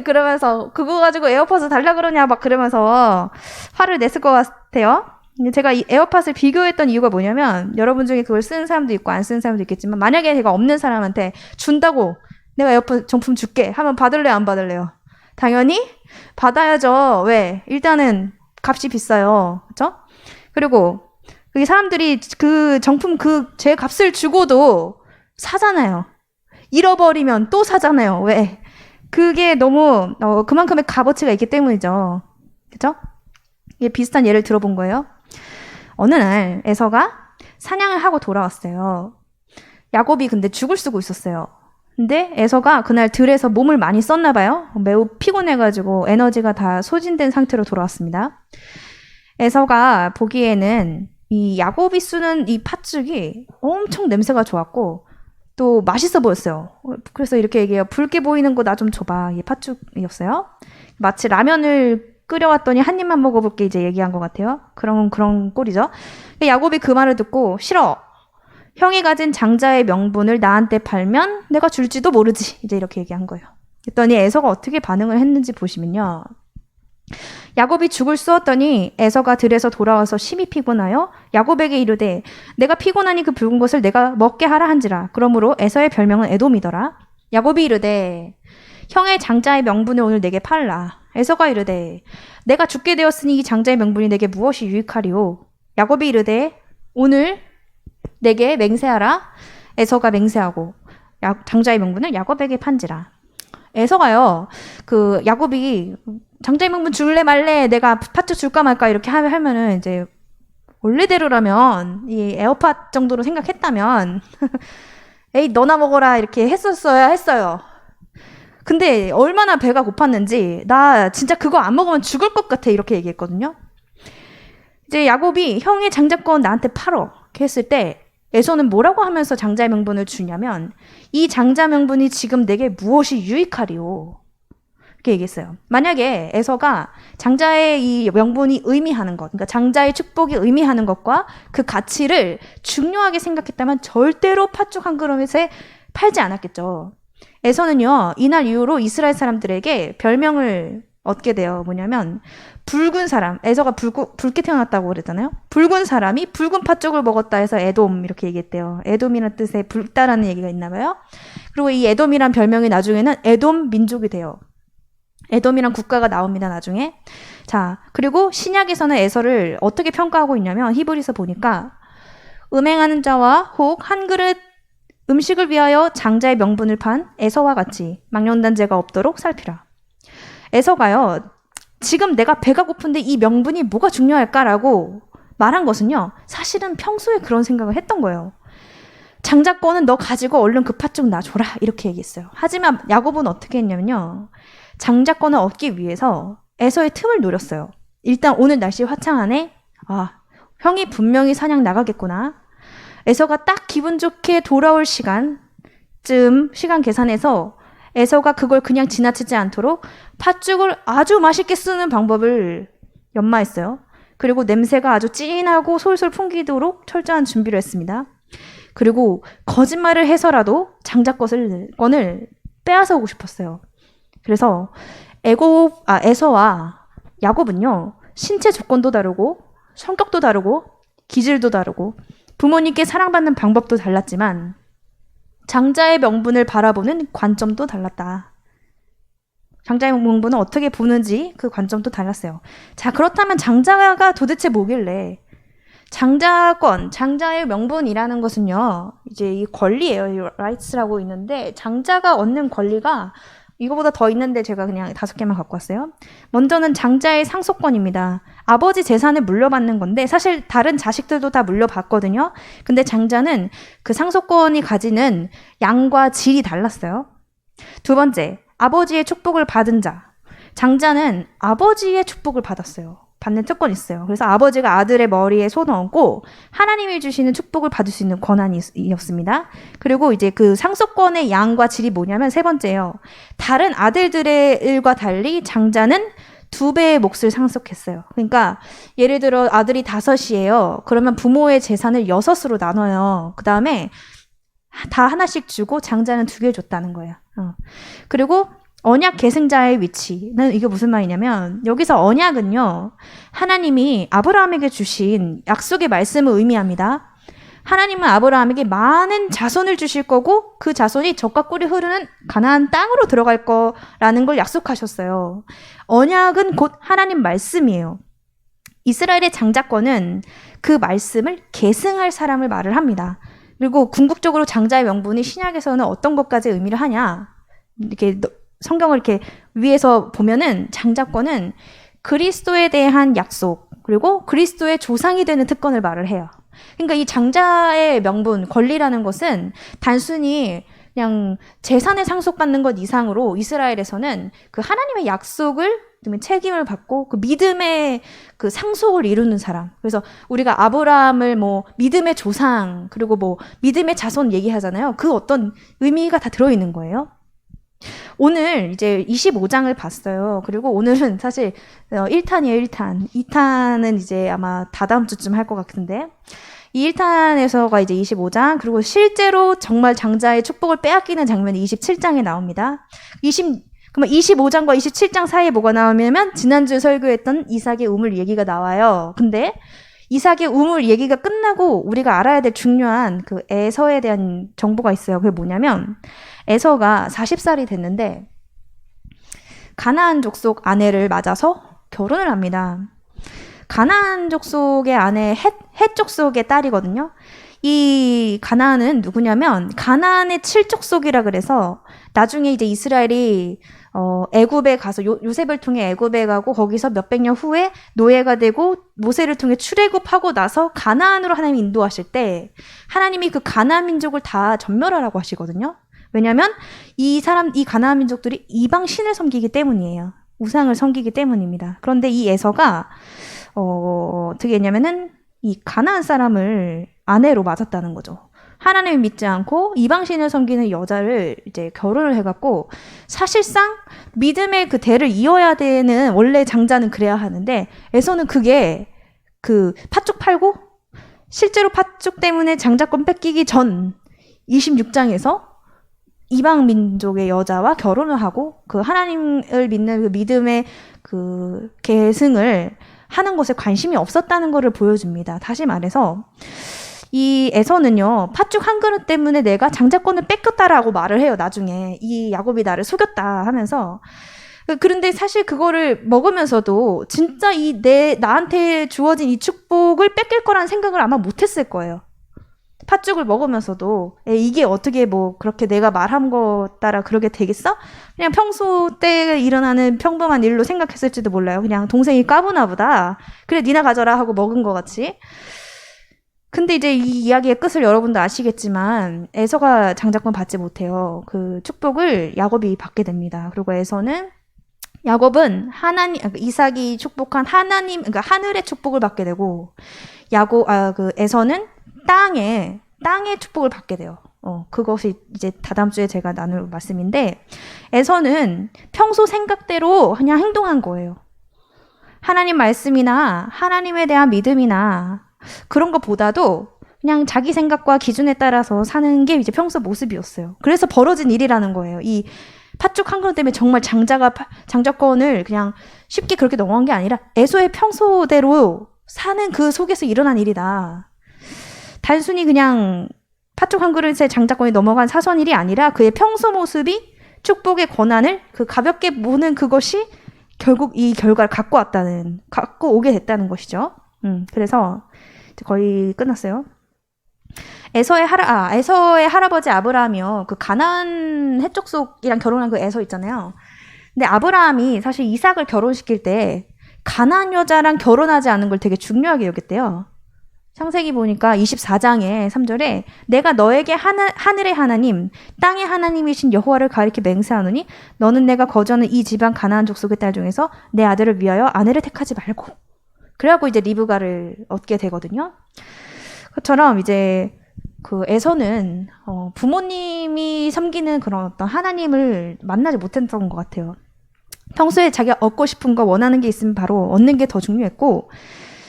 그러면서 그거 가지고 에어팟을 달라 그러냐 막 그러면서 화를 냈을 것 같아요. 제가 이 에어팟을 비교했던 이유가 뭐냐면 여러분 중에 그걸 쓰는 사람도 있고 안 쓰는 사람도 있겠지만 만약에 제가 없는 사람한테 준다고 내가 에어팟 정품 줄게 하면 받을래요 안 받을래요? 당연히 받아야죠. 왜? 일단은 값이 비싸요. 그렇죠? 그리고 그 사람들이 그 정품 제 값을 주고도 사잖아요. 잃어버리면 또 사잖아요. 왜? 그게 너무 그만큼의 값어치가 있기 때문이죠. 그렇죠? 이게 비슷한 예를 들어본 거예요. 어느 날 에서가 사냥을 하고 돌아왔어요. 야곱이 근데 죽을 쓰고 있었어요. 근데 에서가 그날 들에서 몸을 많이 썼나 봐요. 매우 피곤해가지고 에너지가 다 소진된 상태로 돌아왔습니다. 에서가 보기에는 이 야곱이 쓰는 이 팥죽이 엄청 냄새가 좋았고 또 맛있어 보였어요. 그래서 이렇게 얘기해요. 붉게 보이는 거 나 좀 줘봐. 이게 팥죽이었어요. 마치 라면을 끓여왔더니 한 입만 먹어볼게 이제 얘기한 것 같아요. 그런 꼴이죠. 야곱이 그 말을 듣고 싫어. 형이 가진 장자의 명분을 나한테 팔면 내가 줄지도 모르지. 이제 이렇게 얘기한 거예요. 그랬더니 에서가 어떻게 반응을 했는지 보시면요. 야곱이 죽을 쏘았더니 에서가 들에서 돌아와서 심히 피곤하여 야곱에게 이르되 내가 피곤하니 그 붉은 것을 내가 먹게 하라 한지라. 그러므로 에서의 별명은 에돔이더라. 야곱이 이르되 형의 장자의 명분을 오늘 내게 팔라. 에서가 이르되 내가 죽게 되었으니 이 장자의 명분이 내게 무엇이 유익하리오. 야곱이 이르되 오늘 내게 맹세하라. 에서가 맹세하고 장자의 명분을 야곱에게 판지라. 에서가요, 야곱이 장자의 명분 줄래 말래 내가 팥죽 줄까 말까 이렇게 하면은 이제 원래대로라면 이 에어팟 정도로 생각했다면 에이 너나 먹어라 이렇게 했었어야 했어요. 근데 얼마나 배가 고팠는지 나 진짜 그거 안 먹으면 죽을 것 같아 이렇게 얘기했거든요. 이제 야곱이 형의 장자권 나한테 팔어 이렇게 했을 때 에서는 뭐라고 하면서 장자의 명분을 주냐면 이 장자 명분이 지금 내게 무엇이 유익하리오 이렇게 얘기했어요. 만약에 에서가 장자의 이 명분이 의미하는 것, 그러니까 장자의 축복이 의미하는 것과 그 가치를 중요하게 생각했다면 절대로 팥죽 한 그릇에 팔지 않았겠죠. 에서는요, 이날 이후로 이스라엘 사람들에게 별명을 얻게 돼요. 뭐냐면 붉은 사람, 에서가 붉게 태어났다고 그랬잖아요. 붉은 사람이 붉은 팥죽을 먹었다 해서 에돔 이렇게 얘기했대요. 에돔이라는 뜻의 붉다라는 얘기가 있나 봐요. 그리고 이 에돔이란 별명이 나중에는 에돔 민족이 돼요. 에돔이란 국가가 나옵니다, 나중에. 자, 그리고 신약에서는 에서를 어떻게 평가하고 있냐면 히브리서 보니까 음행하는 자와 혹 한 그릇 음식을 위하여 장자의 명분을 판 에서와 같이 망령된 죄가 없도록 살피라. 에서가요, 지금 내가 배가 고픈데 이 명분이 뭐가 중요할까라고 말한 것은요, 사실은 평소에 그런 생각을 했던 거예요. 장자권은 너 가지고 얼른 그 팥죽 놔줘라 이렇게 얘기했어요. 하지만 야곱은 어떻게 했냐면요, 장자권을 얻기 위해서 에서의 틈을 노렸어요. 일단 오늘 날씨 화창하네. 형이 분명히 사냥 나가겠구나. 에서가 딱 기분 좋게 돌아올 시간 계산해서 에서가 그걸 그냥 지나치지 않도록 팥죽을 아주 맛있게 쓰는 방법을 연마했어요. 그리고 냄새가 아주 진하고 솔솔 풍기도록 철저한 준비를 했습니다. 그리고 거짓말을 해서라도 장자권을 빼앗아 오고 싶었어요. 그래서 에서와 야곱은요, 신체 조건도 다르고 성격도 다르고 기질도 다르고 부모님께 사랑받는 방법도 달랐지만 장자의 명분을 바라보는 관점도 달랐다. 장자의 명분은 어떻게 보는지 그 관점도 달랐어요. 자, 그렇다면 장자가 도대체 뭐길래? 장자권, 장자의 명분이라는 것은요, 이제 이 권리예요. 이 rights라고 있는데 장자가 얻는 권리가 이거보다 더 있는데 제가 그냥 5개만 갖고 왔어요. 먼저는 장자의 상속권입니다. 아버지 재산을 물려받는 건데 사실 다른 자식들도 다 물려받거든요. 근데 장자는 그 상속권이 가지는 양과 질이 달랐어요. 두 번째, 아버지의 축복을 받은 자. 장자는 아버지의 축복을 받았어요. 받는 특권이 있어요. 그래서 아버지가 아들의 머리에 손을 얹고 하나님이 주시는 축복을 받을 수 있는 권한이었습니다. 그리고 이제 그 상속권의 양과 질이 뭐냐면 세 번째예요. 다른 아들들과 달리 장자는 2배의 몫을 상속했어요. 그러니까 예를 들어 아들이 5이에요. 그러면 부모의 재산을 6으로 나눠요. 그 다음에 다 하나씩 주고 장자는 2개 줬다는 거예요. 그리고 언약 계승자의 위치는 이게 무슨 말이냐면 여기서 언약은요, 하나님이 아브라함에게 주신 약속의 말씀을 의미합니다. 하나님은 아브라함에게 많은 자손을 주실 거고 그 자손이 젖과 꿀이 흐르는 가나안 땅으로 들어갈 거라는 걸 약속하셨어요. 언약은 곧 하나님 말씀이에요. 이스라엘의 장자권은 그 말씀을 계승할 사람을 말을 합니다. 그리고 궁극적으로 장자의 명분이 신약에서는 어떤 것까지 의미를 하냐, 이렇게 성경을 이렇게 위에서 보면은 장자권은 그리스도에 대한 약속, 그리고 그리스도의 조상이 되는 특권을 말을 해요. 그러니까 이 장자의 명분, 권리라는 것은 단순히 그냥 재산을 상속받는 것 이상으로 이스라엘에서는 그 하나님의 약속을 책임을 받고 그 믿음의 그 상속을 이루는 사람. 그래서 우리가 아브라함을 뭐 믿음의 조상 그리고 뭐 믿음의 자손 얘기하잖아요. 그 어떤 의미가 다 들어있는 거예요. 오늘 이제 25장을 봤어요. 그리고 오늘은 사실 1탄이에요, 1탄. 2탄은 이제 아마 다다음 주쯤 할 것 같은데. 이 1탄에서가 이제 25장, 그리고 실제로 정말 장자의 축복을 빼앗기는 장면이 27장에 나옵니다. 그러면 25장과 27장 사이에 뭐가 나오냐면, 지난주에 설교했던 이삭의 우물 얘기가 나와요. 근데 이삭의 우물 얘기가 끝나고 우리가 알아야 될 중요한 그 에서에 대한 정보가 있어요. 그게 뭐냐면, 에서가 40살이 됐는데, 가나안 족속 아내를 맞아서 결혼을 합니다. 가나안 족속의 아내 헷 족속의 딸이거든요. 이 가나안은 누구냐면 가나안의 7족속이라 그래서 나중에 이제 이스라엘이 애굽에 가서 요셉을 통해 애굽에 가고 거기서 몇백 년 후에 노예가 되고 모세를 통해 출애굽하고 나서 가나안으로 하나님이 인도하실 때 하나님이 그 가나안 민족을 다 전멸하라고 하시거든요. 왜냐하면 이 가나안 민족들이 이방 신을 섬기기 때문이에요. 우상을 섬기기 때문입니다. 그런데 이 에서가 어떻게 했냐면은 이 가나안 사람을 아내로 맞았다는 거죠. 하나님을 믿지 않고 이방신을 섬기는 여자를 이제 결혼을 해갖고 사실상 믿음의 그 대를 이어야 되는 원래 장자는 그래야 하는데 에서는 그게 그 팥죽 팔고 실제로 팥죽 때문에 장자권 뺏기기 전 26장에서 이방 민족의 여자와 결혼을 하고 그 하나님을 믿는 그 믿음의 그 계승을 하는 것에 관심이 없었다는 것을 보여줍니다. 다시 말해서 이 에서는요, 팥죽 한 그릇 때문에 내가 장자권을 뺏겼다라고 말을 해요. 나중에 이 야곱이 나를 속였다 하면서. 그런데 사실 그거를 먹으면서도 진짜 나한테 주어진 이 축복을 뺏길 거라는 생각을 아마 못했을 거예요. 팥죽을 먹으면서도 이게 어떻게 뭐 그렇게 내가 말한 거 따라 그러게 되겠어? 그냥 평소 때 일어나는 평범한 일로 생각했을지도 몰라요. 그냥 동생이 까부나 보다. 그래 니나 가져라 하고 먹은 것 같이. 근데 이제 이 이야기의 끝을 여러분도 아시겠지만 에서가 장자권 받지 못해요. 그 축복을 야곱이 받게 됩니다. 그리고 야곱은 이삭이 축복한 그러니까 하늘의 축복을 받게 되고 에서는 땅의 축복을 받게 돼요. 그것이 이제 다다음 주에 제가 나눌 말씀인데, 에서는 평소 생각대로 그냥 행동한 거예요. 하나님 말씀이나 하나님에 대한 믿음이나 그런 것보다도 그냥 자기 생각과 기준에 따라서 사는 게 이제 평소 모습이었어요. 그래서 벌어진 일이라는 거예요. 이 팥죽 한 그릇 때문에 정말 장자권을 그냥 쉽게 그렇게 넘어간 게 아니라 에서의 평소대로 사는 그 속에서 일어난 일이다. 단순히 그냥 팥죽 한 그릇에 장자권이 넘어간 사소한 일이 아니라 그의 평소 모습이 축복의 권한을 그 가볍게 보는 그것이 결국 이 결과를 갖고 오게 됐다는 것이죠. 그래서 거의 끝났어요. 에서의 할아버지 아브라함이요. 그 가나안 헷족속이랑 결혼한 그 에서 있잖아요. 근데 아브라함이 사실 이삭을 결혼시킬 때 가나안 여자랑 결혼하지 않은 걸 되게 중요하게 여겼대요. 창세기 보니까 24장에 3절에 내가 너에게 하늘의 하나님, 땅의 하나님이신 여호와를 가리켜 맹세하노니 너는 내가 거주하는 이 지방 가나안 족속의 딸 중에서 내 아들을 위하여 아내를 택하지 말고. 그래갖고 이제 리브가를 얻게 되거든요. 그처럼 이제 그 에서는 부모님이 섬기는 그런 어떤 하나님을 만나지 못했던 것 같아요. 평소에 자기가 얻고 싶은 거 원하는 게 있으면 바로 얻는 게 더 중요했고,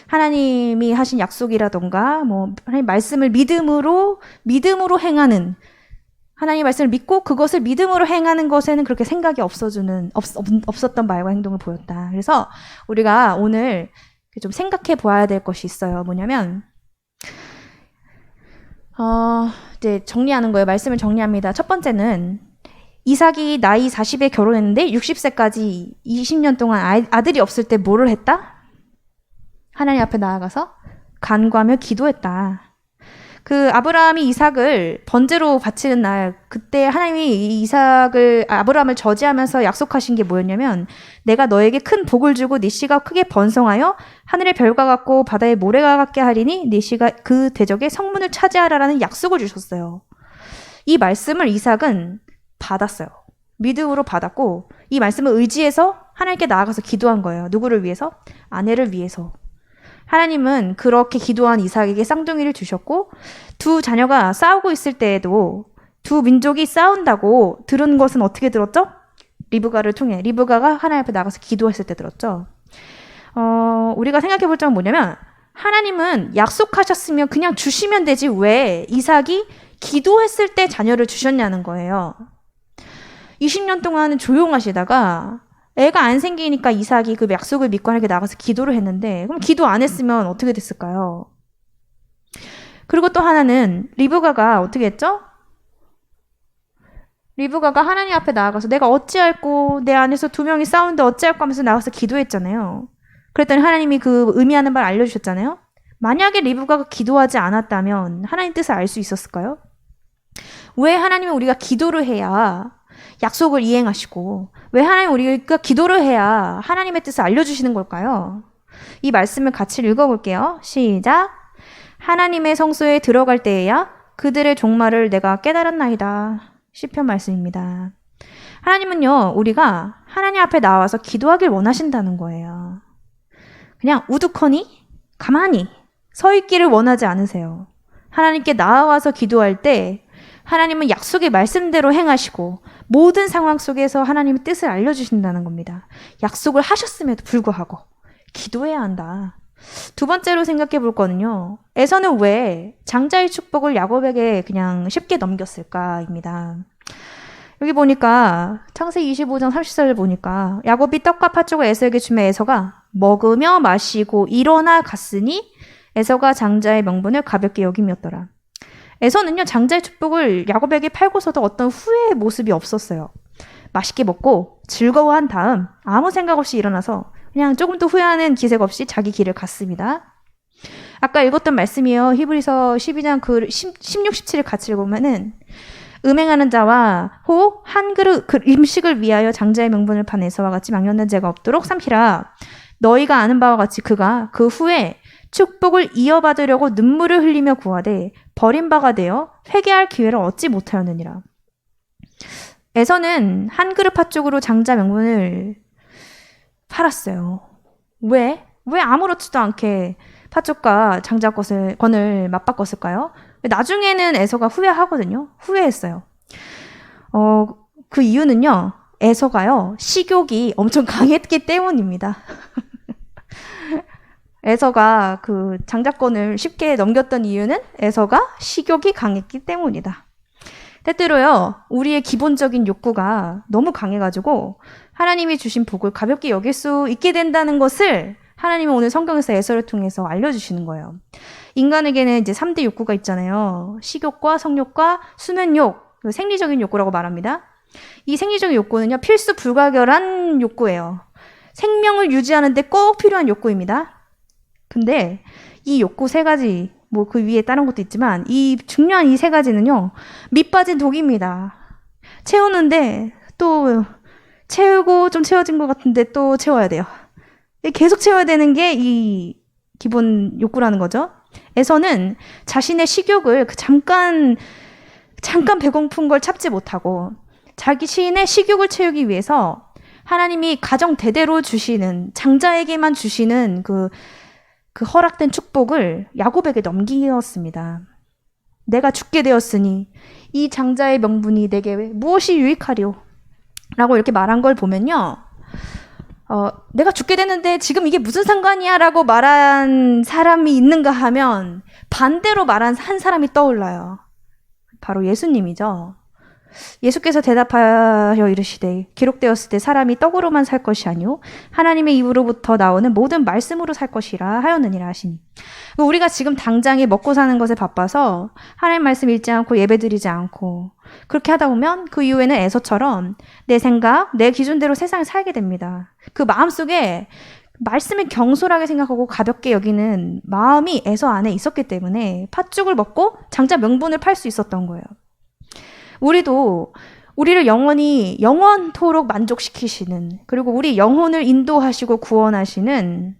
하나님이 하신 약속이라던가 뭐 하나님 말씀을 믿음으로 행하는, 하나님 말씀을 믿고 그것을 믿음으로 행하는 것에는 그렇게 생각이 없었던 말과 행동을 보였다. 그래서 우리가 오늘 좀 생각해 보아야 될 것이 있어요. 뭐냐면 이제 정리하는 거예요. 말씀을 정리합니다. 첫 번째는 이삭이 나이 40에 결혼했는데 60세까지 20년 동안 아들이 없을 때 뭐를 했다? 하나님 앞에 나아가서 간구하며 기도했다. 그 아브라함이 이삭을 번제로 바치는 날, 그때 하나님이 이 아브라함을 저지하면서 약속하신 게 뭐였냐면, 내가 너에게 큰 복을 주고 네 씨가 크게 번성하여 하늘의 별과 같고 바다의 모래가 같게 하리니 네 씨가 그 대적의 성문을 차지하라라는 약속을 주셨어요. 이 말씀을 이삭은 받았어요. 믿음으로 받았고, 이 말씀을 의지해서 하나님께 나아가서 기도한 거예요. 누구를 위해서? 아내를 위해서. 하나님은 그렇게 기도한 이삭에게 쌍둥이를 주셨고, 두 자녀가 싸우고 있을 때에도 두 민족이 싸운다고 들은 것은 어떻게 들었죠? 리브가를 통해. 리브가가 하나님 앞에 나가서 기도했을 때 들었죠. 우리가 생각해 볼 점은 뭐냐면, 하나님은 약속하셨으면 그냥 주시면 되지 왜 이삭이 기도했을 때 자녀를 주셨냐는 거예요. 20년 동안은 조용하시다가 애가 안 생기니까 이삭이 그 약속을 믿고 하나님께 나가서 기도를 했는데, 그럼 기도 안 했으면 어떻게 됐을까요? 그리고 또 하나는 리브가가 어떻게 했죠? 리브가가 하나님 앞에 나아가서 내가 어찌할꼬, 내 안에서 두 명이 싸우는데 어찌할꼬 하면서 나가서 기도했잖아요. 그랬더니 하나님이 그 의미하는 말 알려주셨잖아요. 만약에 리브가가 기도하지 않았다면 하나님 뜻을 알 수 있었을까요? 왜 하나님은 우리가 기도를 해야 약속을 이행하시고, 왜 하나님 우리가 기도를 해야 하나님의 뜻을 알려주시는 걸까요? 이 말씀을 같이 읽어볼게요. 시작. 하나님의 성소에 들어갈 때에야 그들의 종말을 내가 깨달았나이다. 시편 말씀입니다. 하나님은요, 우리가 하나님 앞에 나와서 기도하길 원하신다는 거예요. 그냥 우두커니 가만히 서 있기를 원하지 않으세요. 하나님께 나와서 기도할 때 하나님은 약속의 말씀대로 행하시고 모든 상황 속에서 하나님의 뜻을 알려주신다는 겁니다. 약속을 하셨음에도 불구하고 기도해야 한다. 두 번째로 생각해 볼 거는요. 에서는 왜 장자의 축복을 야곱에게 그냥 쉽게 넘겼을까입니다. 여기 보니까 창세기 25장 30절을 보니까 야곱이 떡과 팥죽을 에서에게 주며 에서가 먹으며 마시고 일어나 갔으니 에서가 장자의 명분을 가볍게 여김이었더라. 에서는요, 장자의 축복을 야곱에게 팔고서도 어떤 후회의 모습이 없었어요. 맛있게 먹고 즐거워한 다음 아무 생각 없이 일어나서 그냥 조금 더 후회하는 기색 없이 자기 길을 갔습니다. 아까 읽었던 말씀이요. 히브리서 12장 16, 17을 같이 읽으면은 음행하는 자와 호 한 그릇 음식을 위하여 장자의 명분을 판 에서와 같이 망령된 죄가 없도록 삼키라. 너희가 아는 바와 같이 그가 그 후에 축복을 이어받으려고 눈물을 흘리며 구하되 버린 바가 되어 회개할 기회를 얻지 못하였느니라. 에서는 한 그릇 팥죽으로 장자 명분을 팔았어요. 왜? 왜 아무렇지도 않게 팥죽과 장자 권을 맞바꿨을까요? 나중에는 에서가 후회하거든요. 후회했어요. 그 이유는요. 에서가요. 식욕이 엄청 강했기 때문입니다. 에서가 그 장자권을 쉽게 넘겼던 이유는 에서가 식욕이 강했기 때문이다. 때때로요, 우리의 기본적인 욕구가 너무 강해가지고 하나님이 주신 복을 가볍게 여길 수 있게 된다는 것을 하나님은 오늘 성경에서 에서를 통해서 알려주시는 거예요. 인간에게는 이제 3대 욕구가 있잖아요. 식욕과 성욕과 수면욕, 생리적인 욕구라고 말합니다. 이 생리적인 욕구는요, 필수 불가결한 욕구예요. 생명을 유지하는데 꼭 필요한 욕구입니다. 근데 이 욕구 세 가지, 뭐 그 위에 다른 것도 있지만 이 중요한 이 세 가지는요, 밑 빠진 독입니다. 채우는데 또 채우고 좀 채워진 것 같은데 또 채워야 돼요. 계속 채워야 되는 게 이 기본 욕구라는 거죠. 에서는 자신의 식욕을 잠깐 배고픈 걸 참지 못하고 자기 시인의 식욕을 채우기 위해서 하나님이 가정 대대로 주시는, 장자에게만 주시는 그 허락된 축복을 야곱에게 넘기었습니다. 내가 죽게 되었으니 이 장자의 명분이 내게 무엇이 유익하리오? 라고 이렇게 말한 걸 보면요. 내가 죽게 됐는데 지금 이게 무슨 상관이야? 라고 말한 사람이 있는가 하면 반대로 말한 한 사람이 떠올라요. 바로 예수님이죠. 예수께서 대답하여 이르시되 기록되었을 때 사람이 떡으로만 살 것이 아니오 하나님의 입으로부터 나오는 모든 말씀으로 살 것이라 하였느니라 하시니. 우리가 지금 당장에 먹고 사는 것에 바빠서 하나님 말씀 읽지 않고 예배드리지 않고 그렇게 하다 보면 그 이후에는 에서처럼 내 생각, 내 기준대로 세상을 살게 됩니다. 그 마음속에 말씀을 경솔하게 생각하고 가볍게 여기는 마음이 에서 안에 있었기 때문에 팥죽을 먹고 장자 명분을 팔 수 있었던 거예요. 우리도 우리를 영원토록 만족시키시는, 그리고 우리 영혼을 인도하시고 구원하시는,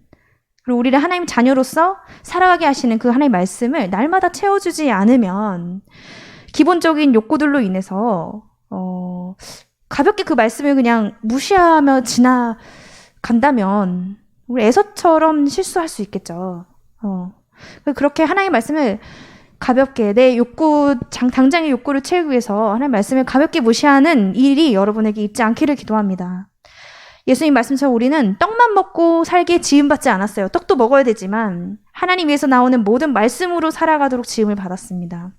그리고 우리를 하나님 자녀로서 살아가게 하시는 그 하나님의 말씀을 날마다 채워주지 않으면 기본적인 욕구들로 인해서 가볍게 그 말씀을 그냥 무시하며 지나간다면 우리 에서처럼 실수할 수 있겠죠. 그렇게 하나님의 말씀을 가볍게 내 당장의 욕구를 채우기 위해서 하나님의 말씀을 가볍게 무시하는 일이 여러분에게 있지 않기를 기도합니다. 예수님 말씀처럼 우리는 떡만 먹고 살기에 지음받지 않았어요. 떡도 먹어야 되지만 하나님 위에서 나오는 모든 말씀으로 살아가도록 지음을 받았습니다.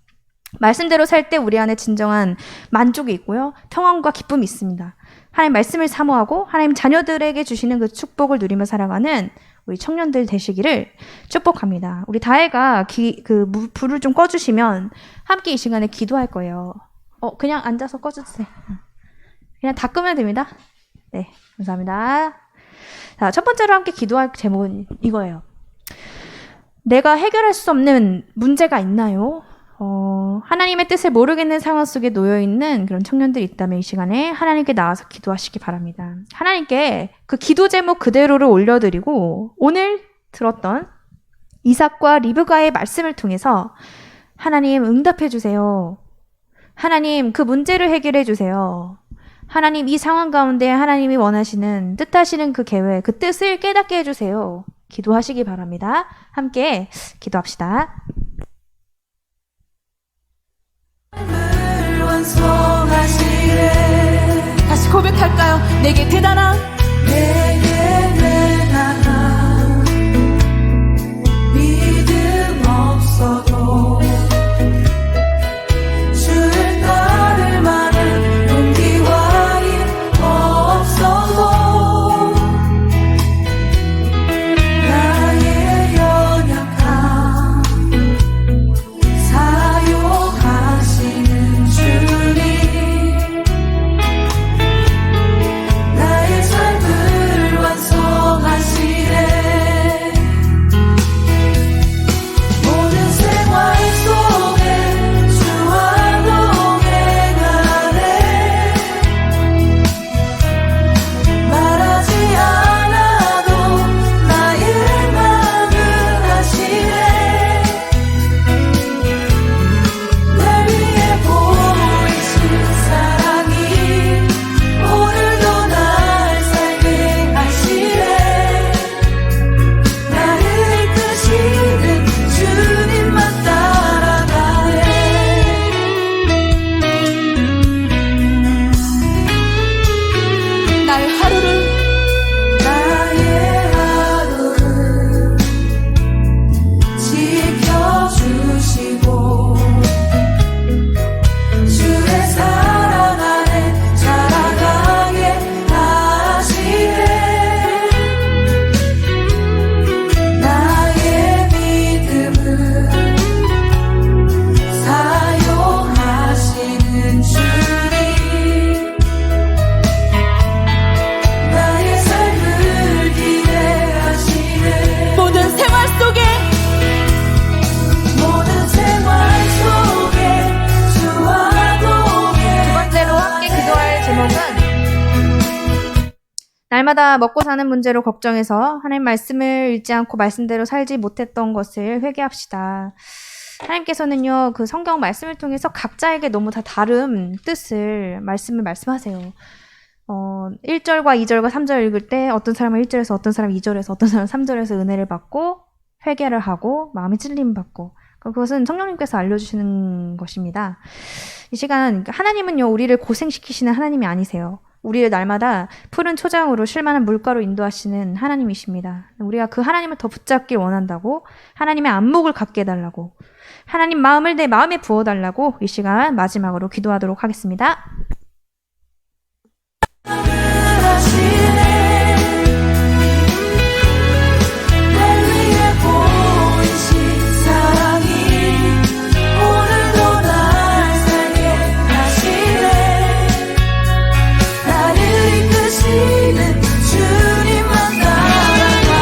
말씀대로 살 때 우리 안에 진정한 만족이 있고요. 평안과 기쁨이 있습니다. 하나님 말씀을 사모하고 하나님 자녀들에게 주시는 그 축복을 누리며 살아가는 우리 청년들 되시기를 축복합니다. 우리 다혜가 불을 좀 꺼주시면 함께 이 시간에 기도할 거예요. 그냥 앉아서 꺼주세요. 그냥 다 끄면 됩니다. 네, 감사합니다. 자, 첫 번째로 함께 기도할 제목은 이거예요. 내가 해결할 수 없는 문제가 있나요? 하나님의 뜻을 모르겠는 상황 속에 놓여있는 그런 청년들이 있다면 이 시간에 하나님께 나와서 기도하시기 바랍니다. 하나님께 그 기도 제목 그대로를 올려드리고 오늘 들었던 이삭과 리브가의 말씀을 통해서 하나님 응답해 주세요. 하나님 그 문제를 해결해 주세요. 하나님 이 상황 가운데 하나님이 원하시는 뜻하시는 그 계획, 그 뜻을 깨닫게 해주세요. 기도하시기 바랍니다. 함께 기도합시다. 다시 고백할까요? 내게 대단한 믿음 없어도 주를 따를 만한 용기와 힘 없어도 나의 연약함 사용하시는 주님 나의 삶을 완성하시네 모든 생활 속에 주와 동행하네 말하지 않아도 나의 마음을 아시네 날 위해 보이신 사랑이 오늘도 날 살게 하시네 나를 이끄시는 주님만 따라가네 나의 하루를 지켜주시고 주의 사랑 안에 자라가게 하시네 나의 믿음을 사용하시는 주님 나의 삶을 기대하시네 모든 생활 속에 주와 동행 두 번째로 함께 기도할 제목은 날마다 먹고 사는 문제로 걱정해서 하나님 말씀을 읽지 않고 말씀대로 살지 못했던 것을 회개합시다. 하나님께서는요, 그 성경 말씀을 통해서 각자에게 너무 다 다른 뜻을 말씀하세요. 1절과 2절과 3절 읽을 때 어떤 사람은 1절에서 어떤 사람은 2절에서 어떤 사람은 3절에서 은혜를 받고 회개를 하고 마음이 찔림 받고 그것은 성령님께서 알려주시는 것입니다. 이 시간 하나님은요 우리를 고생시키시는 하나님이 아니세요. 우리를 날마다 푸른 초장으로 쉴만한 물가로 인도하시는 하나님이십니다. 우리가 그 하나님을 더 붙잡길 원한다고 하나님의 안목을 갖게 해달라고 하나님 마음을 내 마음에 부어달라고 이 시간 마지막으로 기도하도록 하겠습니다. 날 위해 보이신 사랑이 오늘도 날 살게 하시네 나를 이끄시는 주님만 따라가네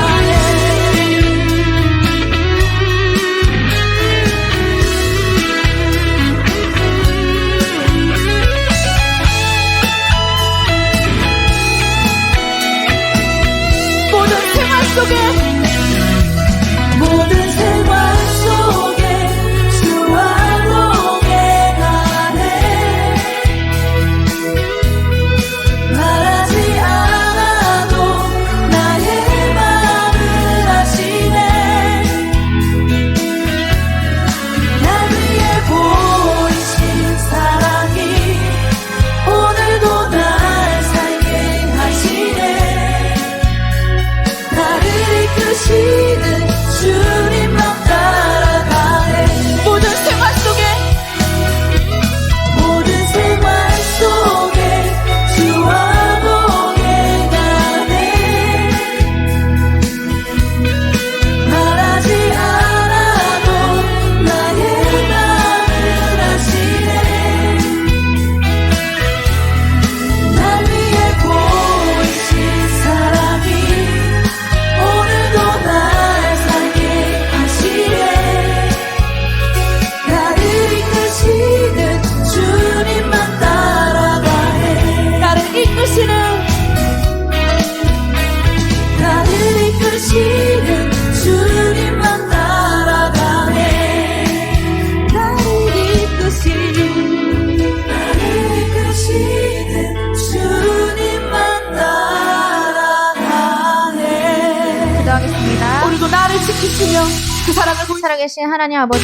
살아계신 하나님 아버지,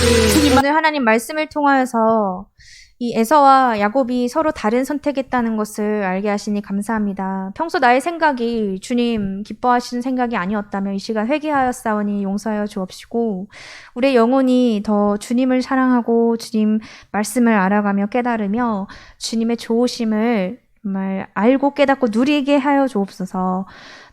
오늘 하나님 말씀을 통하여서 이 에서와 야곱이 서로 다른 선택했다는 것을 알게 하시니 감사합니다. 평소 나의 생각이 주님 기뻐하시는 생각이 아니었다면 이 시간 회개하였사오니 용서하여 주옵시고 우리의 영혼이 더 주님을 사랑하고 주님 말씀을 알아가며 깨달으며 주님의 좋으심을 정말 알고 깨닫고 누리게 하여 주옵소서.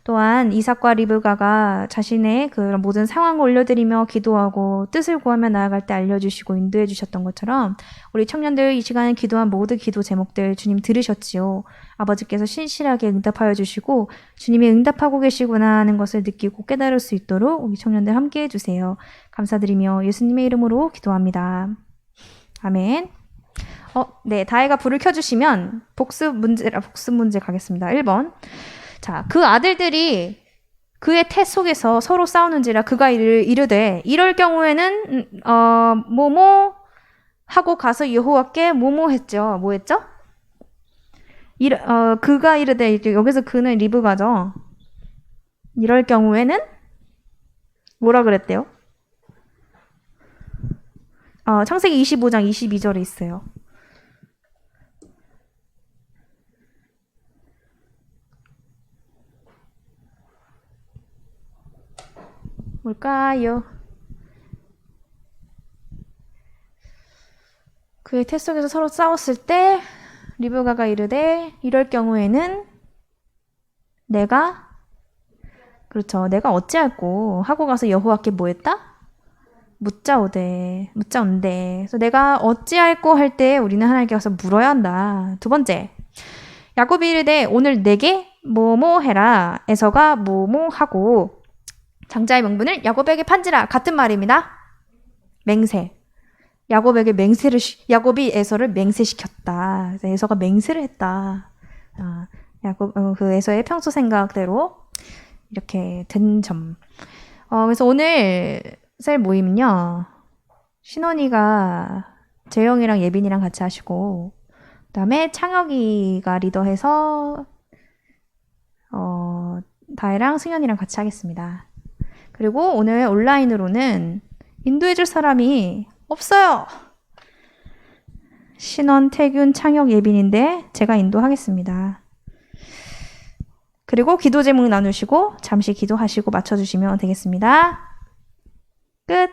또한 이삭과 리브가가 자신의 그런 모든 상황을 올려드리며 기도하고 뜻을 구하며 나아갈 때 알려주시고 인도해 주셨던 것처럼 우리 청년들 이 시간에 기도한 모든 기도 제목들 주님 들으셨지요. 아버지께서 신실하게 응답하여 주시고 주님이 응답하고 계시구나 하는 것을 느끼고 깨달을 수 있도록 우리 청년들 함께 해주세요. 감사드리며 예수님의 이름으로 기도합니다. 아멘. 네, 다혜가 불을 켜주시면 복습 문제 가겠습니다. 1번. 자, 그 아들들이 그의 태 속에서 서로 싸우는지라 그가 이르되 이럴 경우에는 뭐뭐 하고 가서 여호와께 뭐뭐 했죠. 뭐 했죠? 그가 이르되 여기서 그는 리브가죠. 이럴 경우에는 뭐라 그랬대요? 창세기 25장 22절에 있어요. 뭘까요? 그의 태 속에서 서로 싸웠을 때 리브가가 이르되 이럴 경우에는 내가 어찌할꼬 하고 가서 여호와께 뭐 했다? 묻자온대. 그래서 내가 어찌할꼬 할 때 우리는 하나님께 가서 물어야 한다. 두 번째, 야곱이 이르되 오늘 내게 뭐뭐 해라. 에서가 뭐뭐 하고 장자의 명분을 야곱에게 판지라. 같은 말입니다. 맹세. 야곱이 에서를 맹세시켰다. 그래서 에서가 맹세를 했다. 그 에서의 평소 생각대로 이렇게 된 점. 그래서 오늘 셀 모임은요, 신원이가 재영이랑 예빈이랑 같이 하시고, 그 다음에 창혁이가 리더해서, 다혜랑 승현이랑 같이 하겠습니다. 그리고 오늘 온라인으로는 인도해줄 사람이 없어요. 신원, 태균, 창혁, 예빈인데 제가 인도하겠습니다. 그리고 기도 제목 나누시고 잠시 기도하시고 맞춰주시면 되겠습니다. 끝.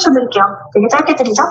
드릴게요. 되게 짧게 드리죠?